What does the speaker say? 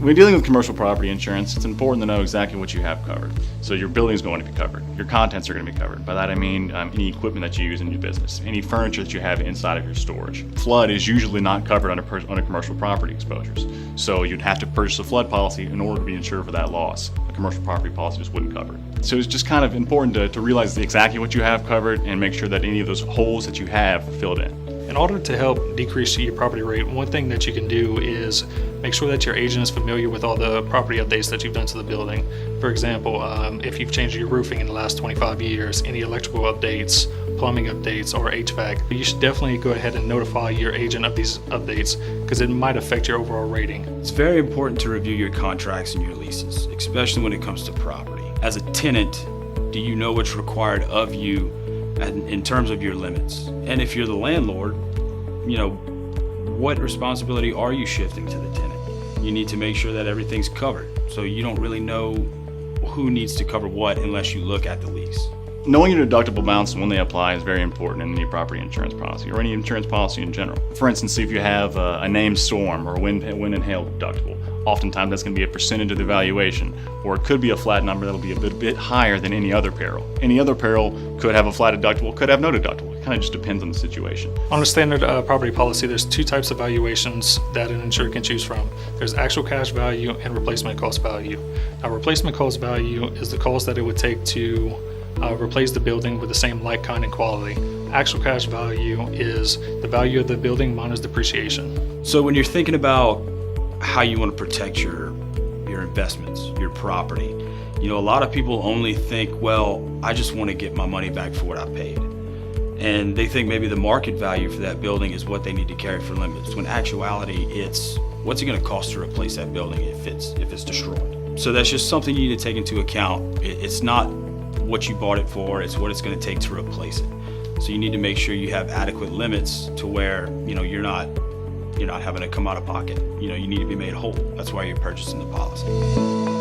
When dealing with commercial property insurance, it's important to know exactly what you have covered. So your building is going to be covered. Your contents are going to be covered. By that I mean any equipment that you use in your business, any furniture that you have inside of your storage. Flood is usually not covered under commercial property exposures. So you'd have to purchase a flood policy in order to be insured for that loss. A commercial property policy just wouldn't cover it. So it's just kind of important to realize exactly what you have covered and make sure that any of those holes that you have are filled in. In order to help decrease your property rate, one thing that you can do is make sure that your agent is familiar with all the property updates that you've done to the building. For example, if you've changed your roofing in the last 25 years, any electrical updates, plumbing updates, or HVAC, you should definitely go ahead and notify your agent of these updates because it might affect your overall rating. It's very important to review your contracts and your leases, especially when it comes to property. As a tenant, do you know what's required of you in terms of your limits? And if you're the landlord, what responsibility are you shifting to the tenant? You need to make sure that everything's covered. So you don't really know who needs to cover what unless you look at the lease. Knowing your deductible amounts and when they apply is very important in any property insurance policy or any insurance policy in general. For instance, see if you have a named storm or a wind and hail deductible. Oftentimes that's going to be a percentage of the valuation, or it could be a flat number that'll be a bit higher than any other peril. Any other peril could have a flat deductible, could have no deductible. It kind of just depends on the situation. On a standard property policy, there's two types of valuations that an insured can choose from. There's actual cash value and replacement cost value. Now, replacement cost value is the cost that it would take to replace the building with the same like, kind, and quality. Actual cash value is the value of the building minus depreciation. So when you're thinking about how you want to protect your investments, your property, a lot of people only think, well, I just want to get my money back for what I paid. And they think maybe the market value for that building is what they need to carry for limits, when in actuality it's what's it going to cost to replace that building if it's destroyed. So that's just something you need to take into account. It's not what you bought it for, it's what it's going to take to replace it. So you need to make sure you have adequate limits to where you're not having to come out of pocket. You need to be made whole. That's why you're purchasing the policy.